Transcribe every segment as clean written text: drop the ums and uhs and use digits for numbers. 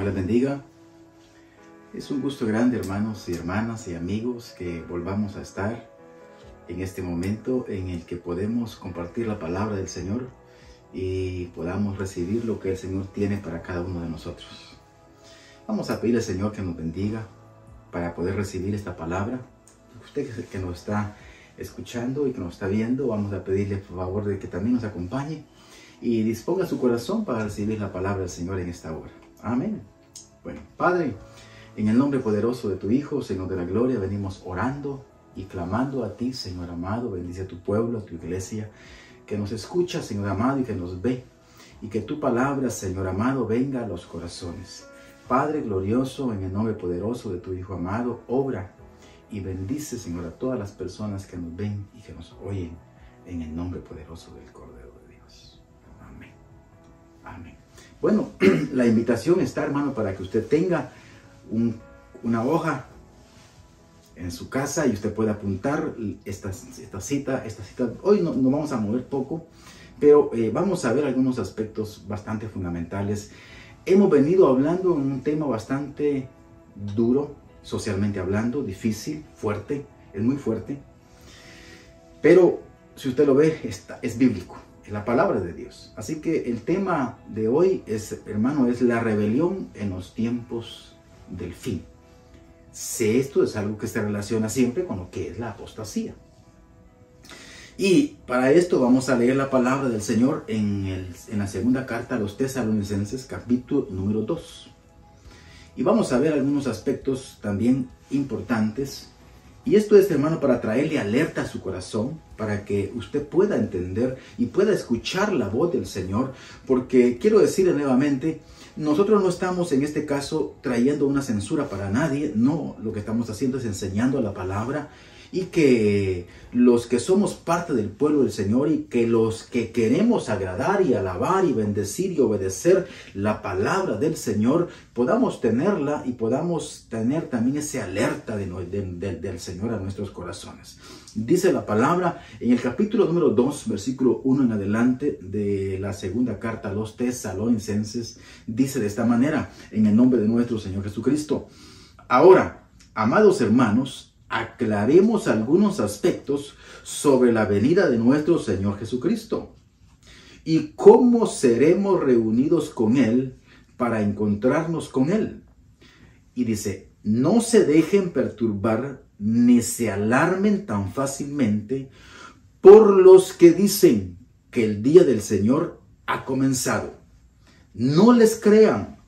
Señor les bendiga. Es un gusto grande, hermanos y hermanas y amigos, que volvamos a estar en este momento en el que podemos compartir la palabra del Señor y podamos recibir lo que el Señor tiene para cada uno de nosotros. Vamos a pedirle al Señor que nos bendiga para poder recibir esta palabra. Usted que nos está escuchando y que nos está viendo, vamos a pedirle por favor de que también nos acompañe y disponga su corazón para recibir la palabra del Señor en esta hora. Amén. Bueno, Padre, en el nombre poderoso de tu Hijo, Señor de la gloria, venimos orando y clamando a ti, Señor amado. Bendice a tu pueblo, a tu iglesia, que nos escucha, Señor amado, y que nos ve. Y que tu palabra, Señor amado, venga a los corazones. Padre glorioso, en el nombre poderoso de tu Hijo amado, obra y bendice, Señor, a todas las personas que nos ven y que nos oyen, en el nombre poderoso del Cordero de Dios. Amén. Amén. Bueno, la invitación está, hermano, para que usted tenga una hoja en su casa y usted pueda apuntar esta cita. Hoy nos vamos a mover poco, pero vamos a ver algunos aspectos bastante fundamentales. Hemos venido hablando en un tema bastante duro, socialmente hablando, difícil, fuerte, es muy fuerte. Pero si usted lo ve, es bíblico, es la palabra de Dios. Así que el tema de hoy es, hermano, es la rebelión en los tiempos del fin. Esto es algo que se relaciona siempre con lo que es la apostasía. Y para esto vamos a leer la palabra del Señor en la segunda carta a los Tesalonicenses, capítulo número 2. Y vamos a ver algunos aspectos también importantes. Y esto es, hermano, para traerle alerta a su corazón, para que usted pueda entender y pueda escuchar la voz del Señor. Porque quiero decirle nuevamente, nosotros no estamos en este caso trayendo una censura para nadie. No, lo que estamos haciendo es enseñando la palabra. Y que los que somos parte del pueblo del Señor y que los que queremos agradar y alabar y bendecir y obedecer la palabra del Señor, podamos tenerla y podamos tener también ese alerta del Señor a nuestros corazones. Dice la palabra en el capítulo número 2, versículo 1 en adelante de la segunda carta a los Tesalonicenses, dice de esta manera, en el nombre de nuestro Señor Jesucristo: Ahora, amados hermanos, aclaremos algunos aspectos sobre la venida de nuestro Señor Jesucristo y cómo seremos reunidos con Él para encontrarnos con Él. Y dice, no se dejen perturbar ni se alarmen tan fácilmente por los que dicen que el día del Señor ha comenzado. No les crean,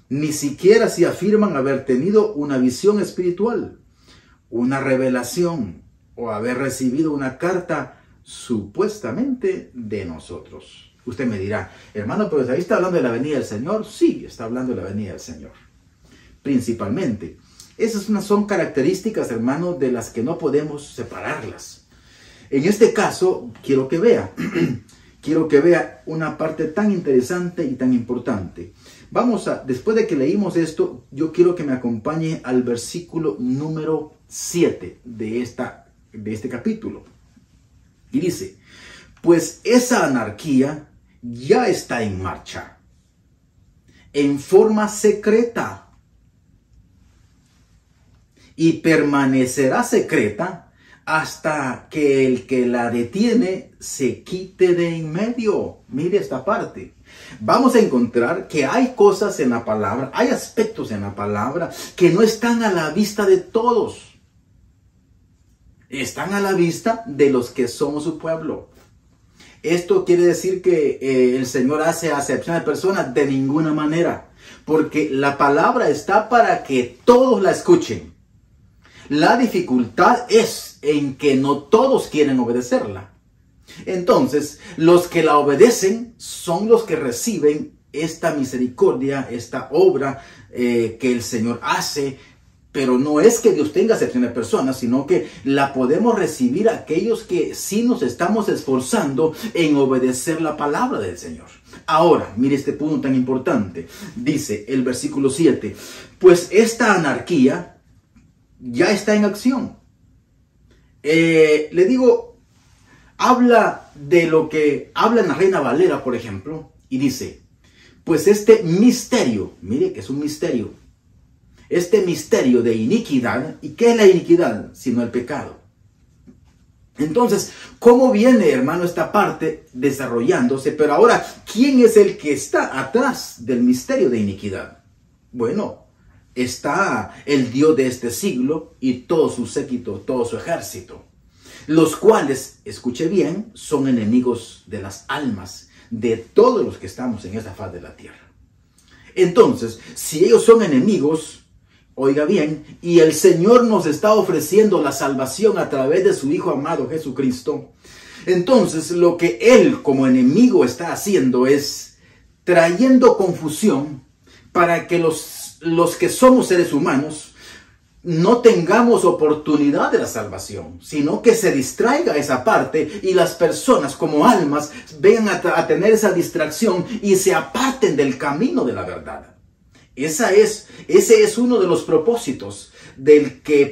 ni siquiera si afirman haber tenido una visión espiritual, una revelación o haber recibido una carta supuestamente de nosotros. Usted me dirá, hermano, pero ahí está hablando de la venida del Señor. Sí, está hablando de la venida del Señor. Principalmente. Esas son características, hermano, de las que no podemos separarlas. En este caso, quiero que vea una parte tan interesante y tan importante. Después de que leímos esto, yo quiero que me acompañe al versículo número 7 de este capítulo. Y dice, pues esa anarquía ya está en marcha, en forma secreta, y permanecerá secreta hasta que el que la detiene se quite de en medio. Mire esta parte. Vamos a encontrar que hay cosas en la palabra, hay aspectos en la palabra que no están a la vista de todos. Están a la vista de los que somos su pueblo. Esto quiere decir que el Señor hace acepción de personas de ninguna manera, porque la palabra está para que todos la escuchen. La dificultad es en que no todos quieren obedecerla. Entonces, los que la obedecen son los que reciben esta misericordia, esta obra que el Señor hace. Pero no es que Dios tenga acepción de personas, sino que la podemos recibir aquellos que sí nos estamos esforzando en obedecer la palabra del Señor. Ahora, mire este punto tan importante. Dice el versículo 7, pues esta anarquía ya está en acción. Le digo, habla de lo que habla en la Reina Valera, por ejemplo, y dice, Pues este misterio, mire que es un misterio, este misterio de iniquidad, ¿y qué es la iniquidad? Sino el pecado. Entonces, ¿cómo viene, hermano, esta parte desarrollándose? Pero ahora, ¿quién es el que está atrás del misterio de iniquidad? Bueno, está el Dios de este siglo y todo su séquito, todo su ejército, los cuales, escuche bien, son enemigos de las almas de todos los que estamos en esta faz de la tierra. Entonces, si ellos son enemigos, oiga bien, y el Señor nos está ofreciendo la salvación a través de su Hijo amado Jesucristo, entonces lo que Él como enemigo está haciendo es trayendo confusión para que los que somos seres humanos no tengamos oportunidad de la salvación, sino que se distraiga esa parte y las personas como almas vengan a tener esa distracción y se aparten del camino de la verdad. Ese es uno de los propósitos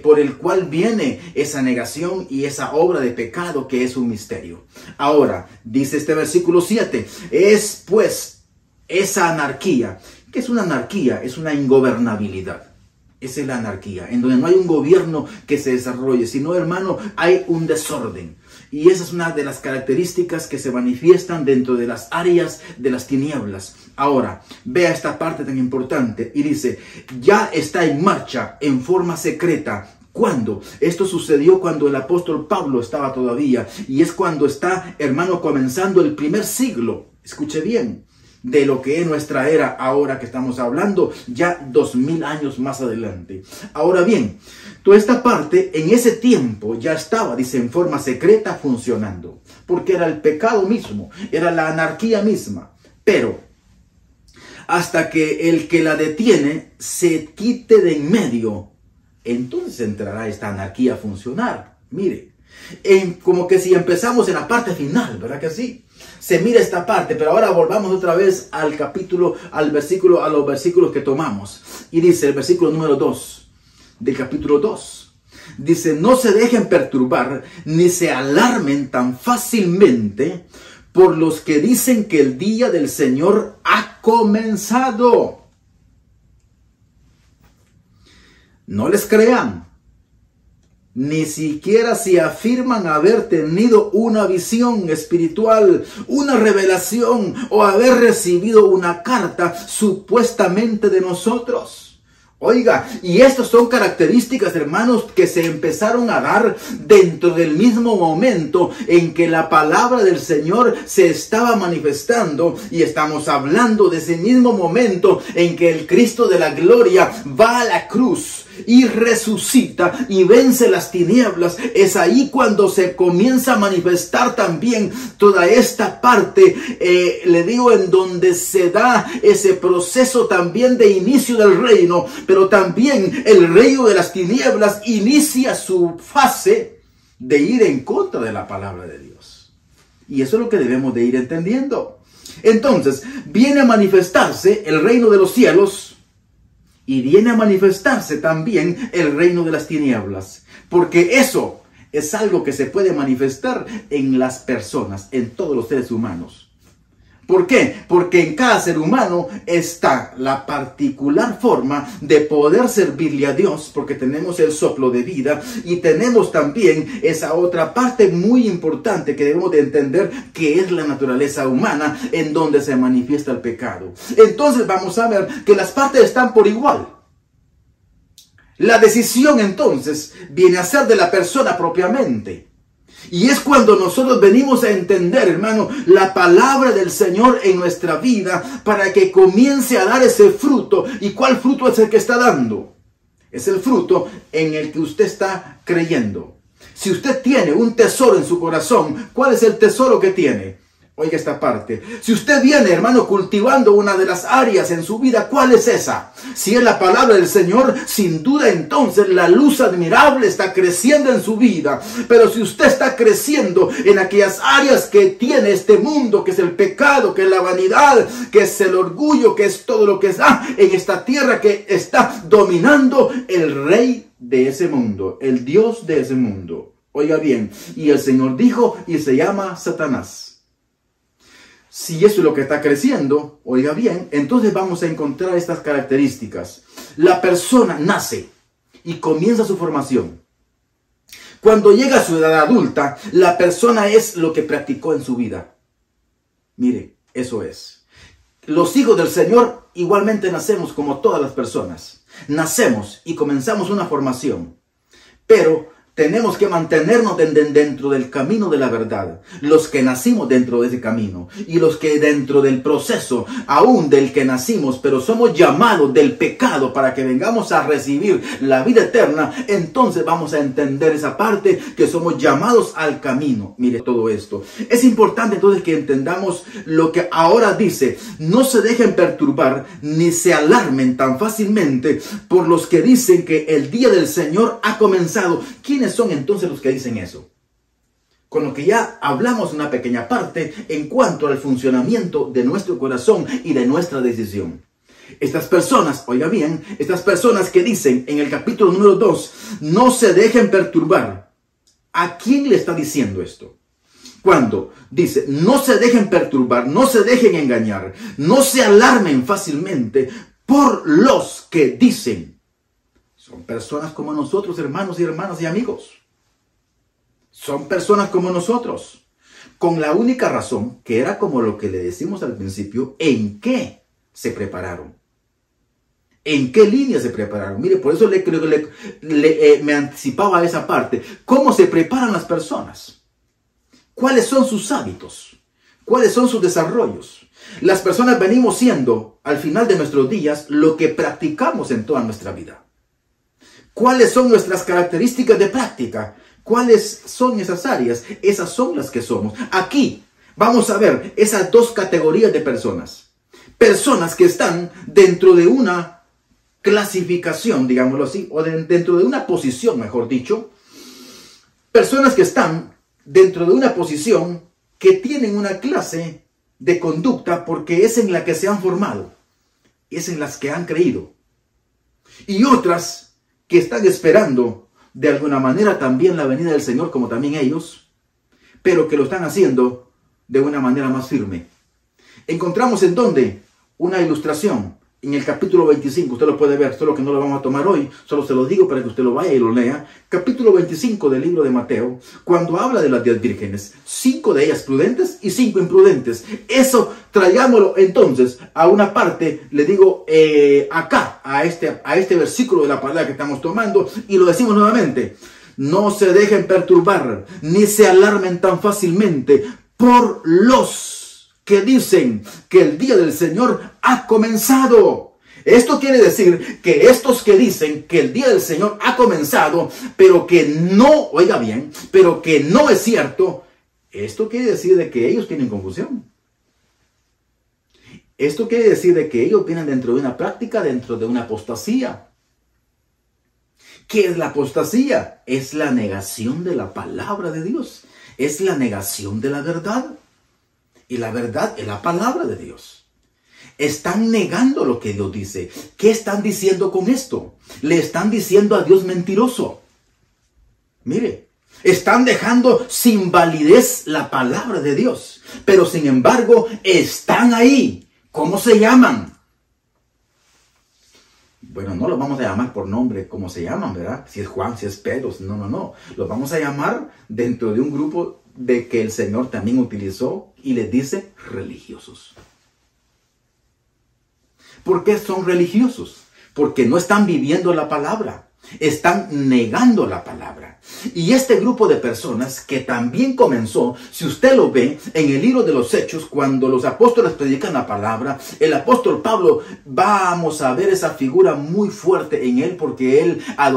por el cual viene esa negación y esa obra de pecado que es un misterio. Ahora, dice este versículo 7, es pues esa anarquía. ¿Qué es una anarquía? Es una ingobernabilidad. Esa es la anarquía, en donde no hay un gobierno que se desarrolle, sino, hermano, hay un desorden. Y esa es una de las características que se manifiestan dentro de las áreas de las tinieblas. Ahora, vea esta parte tan importante y dice, ya está en marcha en forma secreta. ¿Cuándo? Esto sucedió cuando el apóstol Pablo estaba todavía. Y es cuando está, hermano, comenzando el primer siglo. Escuche bien. De lo que es nuestra era ahora que estamos hablando, ya 2000 años más adelante. Ahora bien, toda esta parte en ese tiempo ya estaba, dice, en forma secreta funcionando, porque era el pecado mismo, era la anarquía misma. Pero hasta que el que la detiene se quite de en medio, entonces entrará esta anarquía a funcionar. Mire, como que si empezamos en la parte final, ¿verdad que sí? Se mira esta parte, pero ahora volvamos otra vez al capítulo, a los versículos que tomamos. Y dice el versículo número 2 del capítulo 2. Dice, no se dejen perturbar ni se alarmen tan fácilmente por los que dicen que el día del Señor ha comenzado. No les crean. Ni siquiera si afirman haber tenido una visión espiritual, una revelación o haber recibido una carta supuestamente de nosotros. Oiga, y estas son características, hermanos, que se empezaron a dar dentro del mismo momento en que la palabra del Señor se estaba manifestando, y estamos hablando de ese mismo momento en que el Cristo de la gloria va a la cruz y resucita y vence las tinieblas. Es ahí cuando se comienza a manifestar también toda esta parte, le digo, en donde se da ese proceso también de inicio del reino, pero también el reino de las tinieblas inicia su fase de ir en contra de la palabra de Dios. Y eso es lo que debemos de ir entendiendo. Entonces, viene a manifestarse el reino de los cielos, y viene a manifestarse también el reino de las tinieblas. Porque eso es algo que se puede manifestar en las personas, en todos los seres humanos. ¿Por qué? Porque en cada ser humano está la particular forma de poder servirle a Dios, porque tenemos el soplo de vida y tenemos también esa otra parte muy importante que debemos de entender, que es la naturaleza humana, en donde se manifiesta el pecado. Entonces vamos a ver que las partes están por igual. La decisión entonces viene a ser de la persona propiamente. Y es cuando nosotros venimos a entender, hermano, la palabra del Señor en nuestra vida para que comience a dar ese fruto. ¿Y cuál fruto es el que está dando? Es el fruto en el que usted está creyendo. Si usted tiene un tesoro en su corazón, ¿cuál es el tesoro que tiene? Oiga esta parte. Si usted viene, hermano, cultivando una de las áreas en su vida, ¿cuál es esa? Si es la palabra del Señor, sin duda entonces la luz admirable está creciendo en su vida. Pero si usted está creciendo en aquellas áreas que tiene este mundo, que es el pecado, que es la vanidad, que es el orgullo, que es todo lo que está en esta tierra, que está dominando el rey de ese mundo, el Dios de ese mundo. Oiga bien, y el Señor dijo, y se llama Satanás. Si eso es lo que está creciendo, oiga bien, entonces vamos a encontrar estas características. La persona nace y comienza su formación. Cuando llega a su edad adulta, la persona es lo que practicó en su vida. Mire, eso es. Los hijos del Señor igualmente nacemos como todas las personas. Nacemos y comenzamos una formación. Pero tenemos que mantenernos dentro del camino de la verdad. Los que nacimos dentro de ese camino. Y los que dentro del proceso, aún del que nacimos, pero somos llamados del pecado para que vengamos a recibir la vida eterna. Entonces vamos a entender esa parte que somos llamados al camino. Mire todo esto. Es importante entonces que entendamos lo que ahora dice. No se dejen perturbar ni se alarmen tan fácilmente por los que dicen que el día del Señor ha comenzado. ¿Quiénes son entonces los que dicen eso? Con lo que ya hablamos una pequeña parte en cuanto al funcionamiento de nuestro corazón y de nuestra decisión. Estas personas, oiga bien, estas personas que dicen en el capítulo número 2, no se dejen perturbar. ¿A quién le está diciendo esto? Cuando dice, no se dejen perturbar, no se dejen engañar, no se alarmen fácilmente por los que dicen. Son personas como nosotros, hermanos y hermanas y amigos. Son personas como nosotros. Con la única razón, que era como lo que le decimos al principio, ¿en qué se prepararon? ¿En qué línea se prepararon? Mire, por eso me anticipaba a esa parte. ¿Cómo se preparan las personas? ¿Cuáles son sus hábitos? ¿Cuáles son sus desarrollos? Las personas venimos siendo, al final de nuestros días, lo que practicamos en toda nuestra vida. ¿Cuáles son nuestras características de práctica? ¿Cuáles son esas áreas? Esas son las que somos. Aquí vamos a ver esas dos categorías de personas. Personas que están dentro de una clasificación, digámoslo así, o dentro de una posición, mejor dicho. Personas que están dentro de una posición que tienen una clase de conducta porque es en la que se han formado. Es en las que han creído. Y otras que están esperando de alguna manera también la venida del Señor, como también ellos, pero que lo están haciendo de una manera más firme. Encontramos en donde una ilustración en el capítulo 25, usted lo puede ver, solo que no lo vamos a tomar hoy, solo se lo digo para que usted lo vaya y lo lea. Capítulo 25 del libro de Mateo, cuando habla de las 10 vírgenes, 5 de ellas prudentes y 5 imprudentes. Eso traigámoslo entonces a una parte, le digo acá, a este versículo de la palabra que estamos tomando, y lo decimos nuevamente. No se dejen perturbar, ni se alarmen tan fácilmente por los que dicen que el día del Señor ha comenzado. Esto quiere decir que estos que dicen que el día del Señor ha comenzado, pero que no, oiga bien, pero que no es cierto, esto quiere decir de que ellos tienen confusión. Esto quiere decir de que ellos vienen dentro de una práctica, dentro de una apostasía. ¿Qué es la apostasía? Es la negación de la palabra de Dios. Es la negación de la verdad. Y la verdad es la palabra de Dios. Están negando lo que Dios dice. ¿Qué están diciendo con esto? Le están diciendo a Dios mentiroso. Mire, están dejando sin validez la palabra de Dios. Pero sin embargo, están ahí. ¿Cómo se llaman? Bueno, no los vamos a llamar por nombre como se llaman, ¿verdad? Si es Juan, si es Pedro, no. Los vamos a llamar dentro de un grupo de que el Señor también utilizó y les dice religiosos. ¿Por qué son religiosos? Porque no están viviendo la palabra. Están negando la palabra. Y este grupo de personas que también comenzó, si usted lo ve en el libro de los Hechos, cuando los apóstoles predican la palabra, el apóstol Pablo, vamos a ver esa figura muy fuerte en él, porque él, a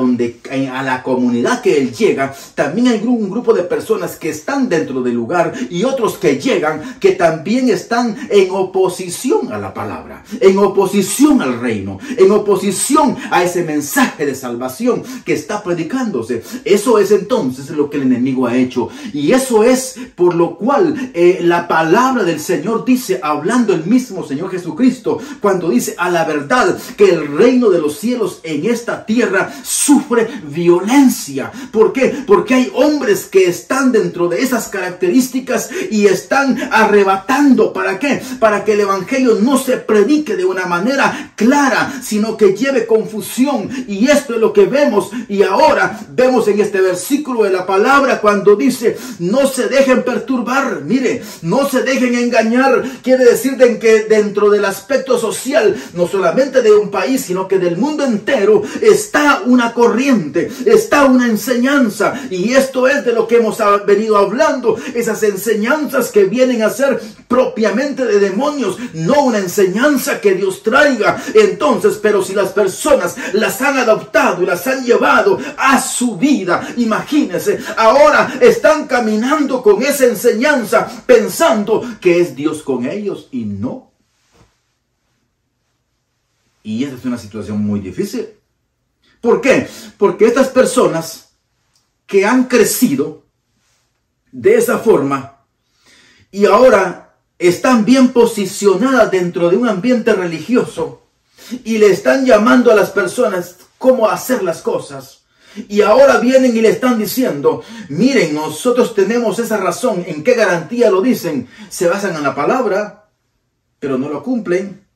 la comunidad que él llega, también hay un grupo de personas que están dentro del lugar y otros que llegan, que también están en oposición a la palabra, en oposición al reino, en oposición a ese mensaje de salvación salvación que está predicándose. Eso es entonces lo que el enemigo ha hecho. Y eso es por lo cual la palabra del Señor dice, hablando el mismo Señor Jesucristo, cuando dice a la verdad que el reino de los cielos en esta tierra sufre violencia. ¿Por qué? Porque hay hombres que están dentro de esas características y están arrebatando. ¿Para qué? Para que el evangelio no se predique de una manera clara, sino que lleve confusión. Y esto es lo que vemos. Y ahora vemos en este versículo de la palabra cuando dice, no se dejen perturbar. Mire, no se dejen engañar. Quiere decir que dentro del aspecto social, no solamente de un país, sino que del mundo entero, está una corriente, está una enseñanza. Y esto es de lo que hemos venido hablando. Esas enseñanzas que vienen a ser propiamente de demonios, no una enseñanza que Dios traiga. Entonces, pero si las personas las han adoptado y las han llevado a su vida, imagínense, ahora están caminando con esa enseñanza pensando que es Dios con ellos y no. Y esa es una situación muy difícil. ¿Por qué? Porque estas personas que han crecido de esa forma y ahora están bien posicionadas dentro de un ambiente religioso y le están llamando a las personas cómo hacer las cosas. Y ahora vienen y le están diciendo, miren, nosotros tenemos esa razón. ¿En qué garantía lo dicen? Se basan en la palabra, pero no lo cumplen.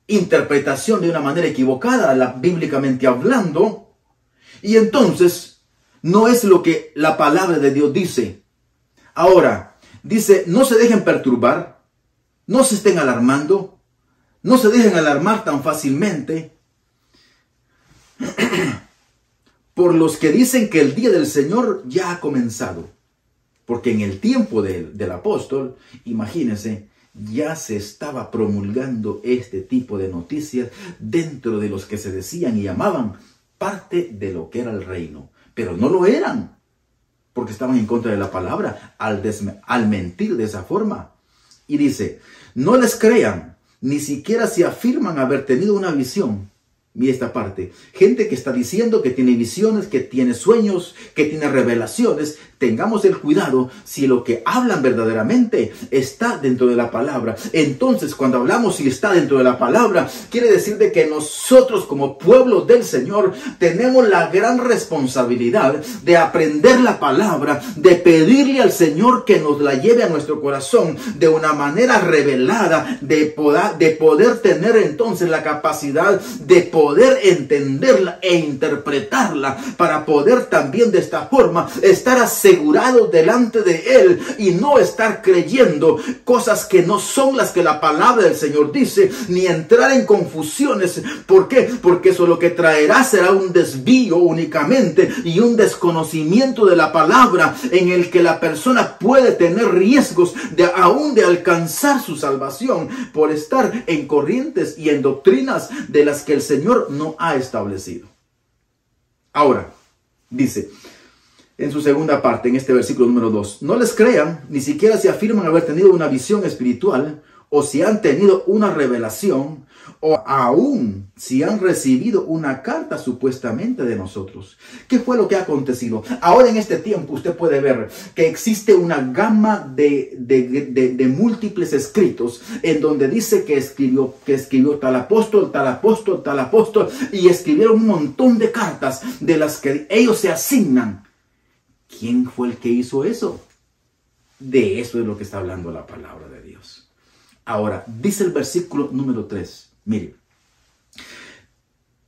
Interpretación de una manera equivocada, bíblicamente hablando. Y entonces, no es lo que la palabra de Dios dice. Ahora, dice, no se dejen perturbar, no se estén alarmando, no se dejen alarmar tan fácilmente por los que dicen que el día del Señor ya ha comenzado. Porque en el tiempo del apóstol, imagínense, ya se estaba promulgando este tipo de noticias dentro de los que se decían y llamaban parte de lo que era el reino. Pero no lo eran, porque estaban en contra de la palabra al mentir de esa forma. Y dice, no les crean, ni siquiera si afirman haber tenido una visión. Mira esta parte, gente que está diciendo que tiene visiones, que tiene sueños, que tiene revelaciones. Tengamos el cuidado si lo que hablan verdaderamente está dentro de la palabra. Entonces, cuando hablamos si está dentro de la palabra, quiere decir de que nosotros como pueblo del Señor tenemos la gran responsabilidad de aprender la palabra, de pedirle al Señor que nos la lleve a nuestro corazón de una manera revelada, de poder tener entonces la capacidad de poder entenderla e interpretarla, para poder también de esta forma estar asegurados delante de Él y no estar creyendo cosas que no son las que la palabra del Señor dice, ni entrar en confusiones. ¿Por qué? Porque eso lo que traerá será un desvío únicamente y un desconocimiento de la palabra, en el que la persona puede tener riesgos aún de alcanzar su salvación por estar en corrientes y en doctrinas de las que el Señor no ha establecido. Ahora, dice en su segunda parte, en este versículo número 2, no les crean, ni siquiera si afirman haber tenido una visión espiritual, o si han tenido una revelación, o aún si han recibido una carta supuestamente de nosotros. ¿Qué fue lo que ha acontecido? Ahora en este tiempo usted puede ver que existe una gama de múltiples escritos en donde dice que escribió tal apóstol, tal apóstol, tal apóstol, y escribieron un montón de cartas de las que ellos se asignan. ¿Quién fue el que hizo eso? De eso es lo que está hablando la palabra de Dios. Ahora, dice el versículo número 3. Mire,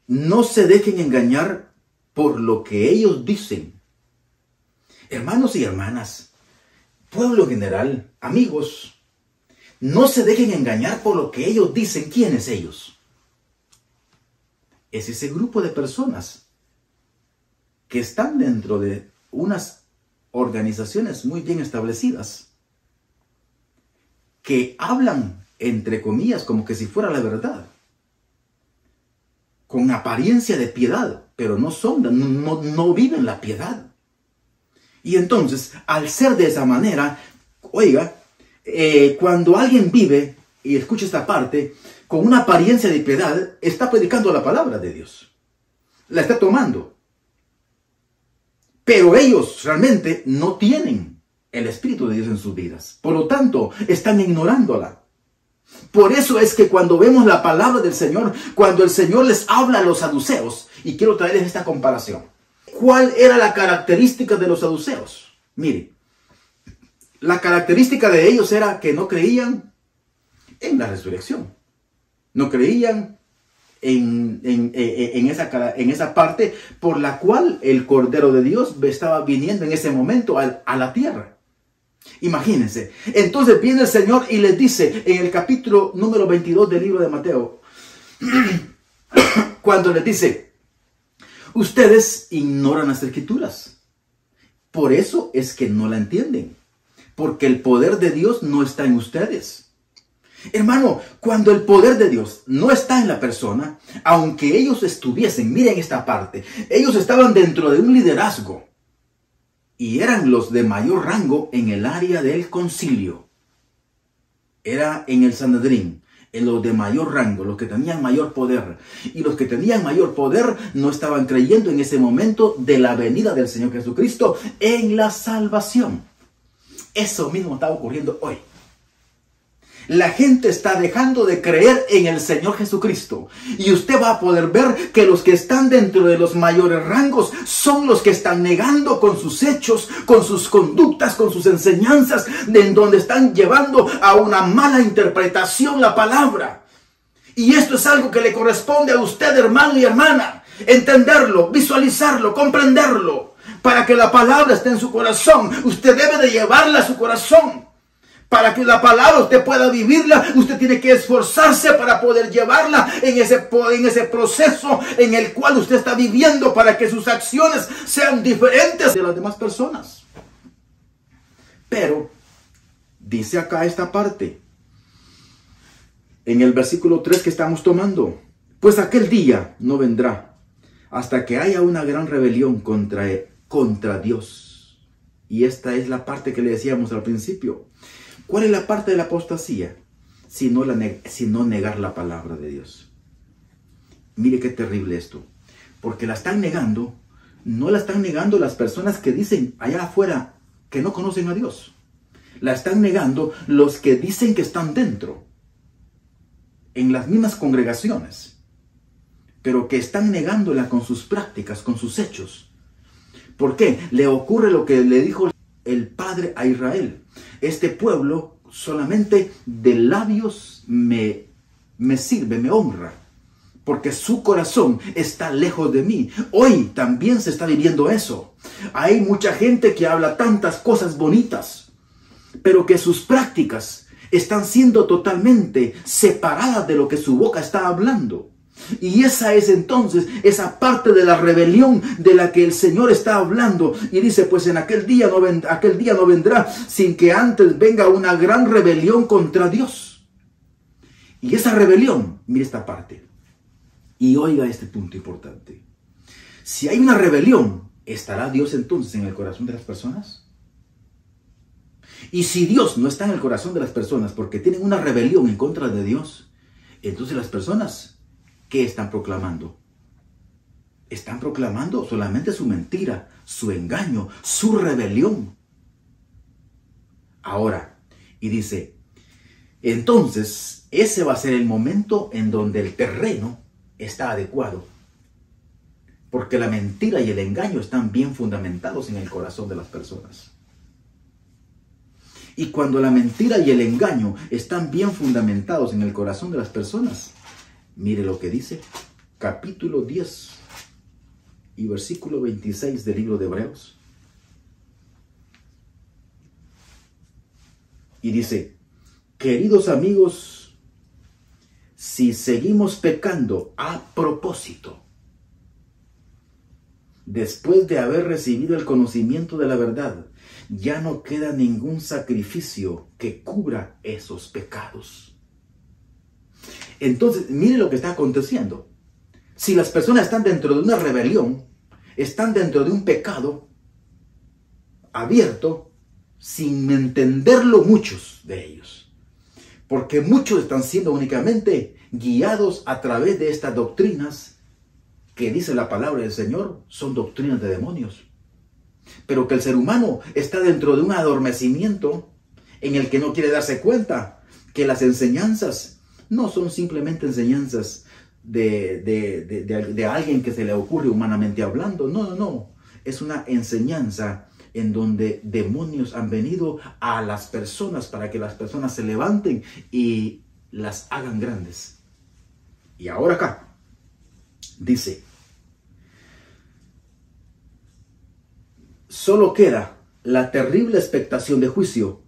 no se dejen engañar por lo que ellos dicen. Hermanos y hermanas, pueblo general, amigos, no se dejen engañar por lo que ellos dicen. ¿Quiénes ellos? Es ese grupo de personas que están dentro de unas organizaciones muy bien establecidas, que hablan, entre comillas, como que si fuera la verdad, con apariencia de piedad, pero no viven la piedad. Y entonces, al ser de esa manera, oiga, cuando alguien vive, y escucha esta parte, con una apariencia de piedad, está predicando la palabra de Dios. la está tomando. Pero ellos realmente no tienen el Espíritu de Dios en sus vidas. Por lo tanto, están ignorándola. Por eso es que cuando vemos la palabra del Señor, cuando el Señor les habla a los saduceos, y quiero traerles esta comparación. ¿Cuál era la característica de los saduceos? Mire, la característica de ellos era que no creían en la resurrección. No creían en esa parte por la cual el Cordero de Dios estaba viniendo en ese momento a la tierra. Imagínense. Entonces viene el Señor y les dice en el capítulo número 22 del libro de Mateo, cuando les dice, ustedes ignoran las Escrituras. Por eso es que no la entienden. Porque el poder de Dios no está en ustedes. Hermano, cuando el poder de Dios no está en la persona, aunque ellos estuviesen, miren esta parte, ellos estaban dentro de un liderazgo y eran los de mayor rango en el área del concilio. Era en el Sanedrín, en los de mayor rango, los que tenían mayor poder. Y los que tenían mayor poder no estaban creyendo en ese momento de la venida del Señor Jesucristo en la salvación. Eso mismo está ocurriendo hoy. La gente está dejando de creer en el Señor Jesucristo. Y usted va a poder ver que los que están dentro de los mayores rangos son los que están negando con sus hechos, con sus conductas, con sus enseñanzas, en donde están llevando a una mala interpretación la palabra. Y esto es algo que le corresponde a usted, hermano y hermana, entenderlo, visualizarlo, comprenderlo. Para que la palabra esté en su corazón, usted debe de llevarla a su corazón. Para que la palabra usted pueda vivirla, usted tiene que esforzarse para poder llevarla en ese proceso en el cual usted está viviendo, para que sus acciones sean diferentes de las demás personas. Pero, dice acá esta parte, en el versículo 3 que estamos tomando, pues aquel día no vendrá hasta que haya una gran rebelión contra Dios. Y esta es la parte que le decíamos al principio. ¿Cuál es la parte de la apostasía? Sino negar la palabra de Dios. Mire qué terrible esto. Porque la están negando. No la están negando las personas que dicen allá afuera que no conocen a Dios. La están negando los que dicen que están dentro. En las mismas congregaciones. Pero que están negándola con sus prácticas, con sus hechos. ¿Por qué? Le ocurre lo que le dijo el Padre a Israel. Este pueblo solamente de labios me sirve, me honra, porque su corazón está lejos de mí. Hoy también se está viviendo eso. Hay mucha gente que habla tantas cosas bonitas, pero que sus prácticas están siendo totalmente separadas de lo que su boca está hablando. Y esa es entonces esa parte de la rebelión de la que el Señor está hablando. Y dice, pues en aquel día no vendrá sin que antes venga una gran rebelión contra Dios. Y esa rebelión, mire esta parte. Y oiga este punto importante. Si hay una rebelión, ¿estará Dios entonces en el corazón de las personas? Y si Dios no está en el corazón de las personas porque tienen una rebelión en contra de Dios, entonces las personas, ¿qué están proclamando? Están proclamando solamente su mentira, su engaño, su rebelión. Ahora, y dice, entonces ese va a ser el momento en donde el terreno está adecuado. Porque la mentira y el engaño están bien fundamentados en el corazón de las personas. Y cuando la mentira y el engaño están bien fundamentados en el corazón de las personas, mire lo que dice, capítulo 10 y versículo 26 del libro de Hebreos. Y dice, queridos amigos, si seguimos pecando a propósito, después de haber recibido el conocimiento de la verdad, ya no queda ningún sacrificio que cubra esos pecados. Entonces, mire lo que está aconteciendo. Si las personas están dentro de una rebelión, están dentro de un pecado abierto, sin entenderlo muchos de ellos. Porque muchos están siendo únicamente guiados a través de estas doctrinas que dice la palabra del Señor son doctrinas de demonios. Pero que el ser humano está dentro de un adormecimiento en el que no quiere darse cuenta que las enseñanzas no son simplemente enseñanzas de alguien que se le ocurre humanamente hablando. No. Es una enseñanza en donde demonios han venido a las personas para que las personas se levanten y las hagan grandes. Y ahora acá dice: solo queda la terrible expectación de juicio,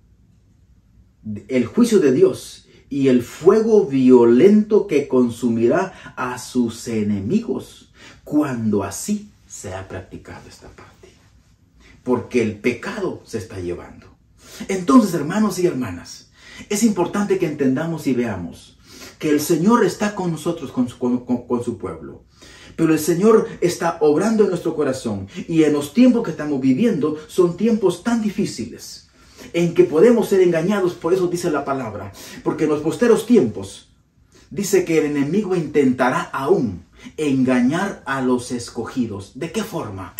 el juicio de Dios y el fuego violento que consumirá a sus enemigos cuando así se ha practicado esta parte. Porque el pecado se está llevando. Entonces, hermanos y hermanas, es importante que entendamos y veamos que el Señor está con nosotros, con su pueblo. Pero el Señor está obrando en nuestro corazón. Y en los tiempos que estamos viviendo son tiempos tan difíciles en que podemos ser engañados. Por eso dice la palabra. Porque en los posteros tiempos dice que el enemigo intentará aún engañar a los escogidos. ¿De qué forma?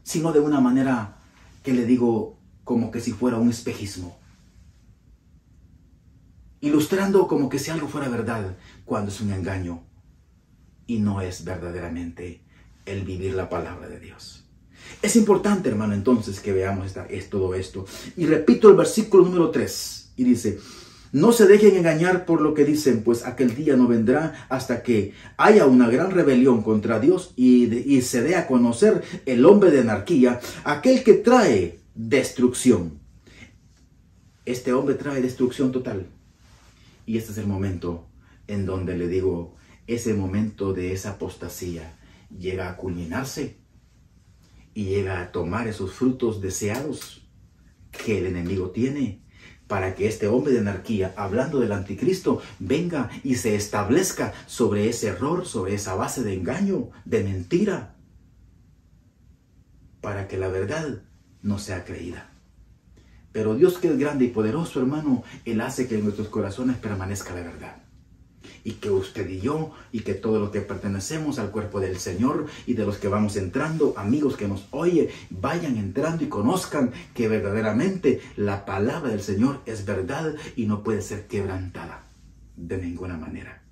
Sino de una manera que le digo como que si fuera un espejismo. Ilustrando como que si algo fuera verdad cuando es un engaño. Y no es verdaderamente el vivir la palabra de Dios. Es importante, hermano, entonces que veamos todo esto. Y repito el versículo número 3. Y dice: no se dejen engañar por lo que dicen, pues aquel día no vendrá hasta que haya una gran rebelión contra Dios y se dé a conocer el hombre de anarquía, aquel que trae destrucción. Este hombre trae destrucción total. Y este es el momento en donde le digo, ese momento de esa apostasía llega a culminarse y llega a tomar esos frutos deseados que el enemigo tiene para que este hombre de anarquía, hablando del anticristo, venga y se establezca sobre ese error, sobre esa base de engaño, de mentira, para que la verdad no sea creída. Pero Dios, que es grande y poderoso, hermano, Él hace que en nuestros corazones permanezca la verdad. Y que usted y yo, y que todos los que pertenecemos al cuerpo del Señor, y de los que vamos entrando, amigos que nos oyen, vayan entrando y conozcan que verdaderamente la palabra del Señor es verdad y no puede ser quebrantada de ninguna manera.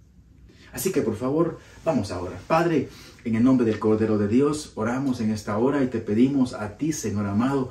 Así que por favor, vamos a orar. Padre, en el nombre del Cordero de Dios, oramos en esta hora y te pedimos a ti, Señor amado,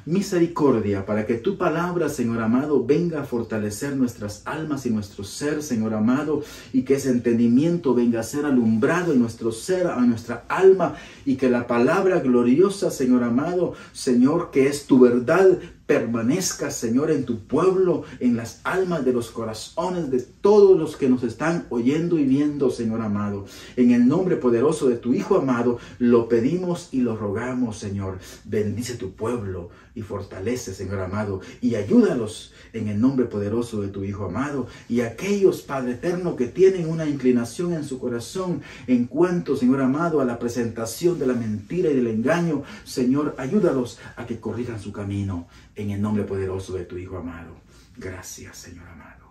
misericordia para que tu palabra, Señor amado, venga a fortalecer nuestras almas y nuestro ser, Señor amado, y que ese entendimiento venga a ser alumbrado en nuestro ser, a nuestra alma, y que la palabra gloriosa, Señor amado, Señor, que es tu verdad, permanezca, Señor, en tu pueblo, en las almas de los corazones de todos los que nos están oyendo y viendo, Señor amado. En el nombre poderoso de tu Hijo amado, lo pedimos y lo rogamos, Señor. Bendice tu pueblo y fortalece, Señor amado, y ayúdalos en el nombre poderoso de tu Hijo amado. Y aquellos, Padre eterno, que tienen una inclinación en su corazón en cuanto, Señor amado, a la presentación de la mentira y del engaño, Señor, ayúdalos a que corrijan su camino. En el nombre poderoso de tu Hijo amado. Gracias, Señor amado.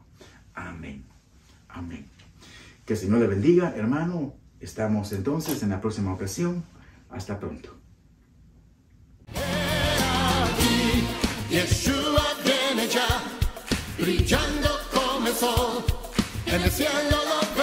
Amén. Amén. Que el Señor le bendiga, hermano. Estamos entonces en la próxima ocasión. Hasta pronto. Yeshua viene ya, brillando como el sol, en el cielo lo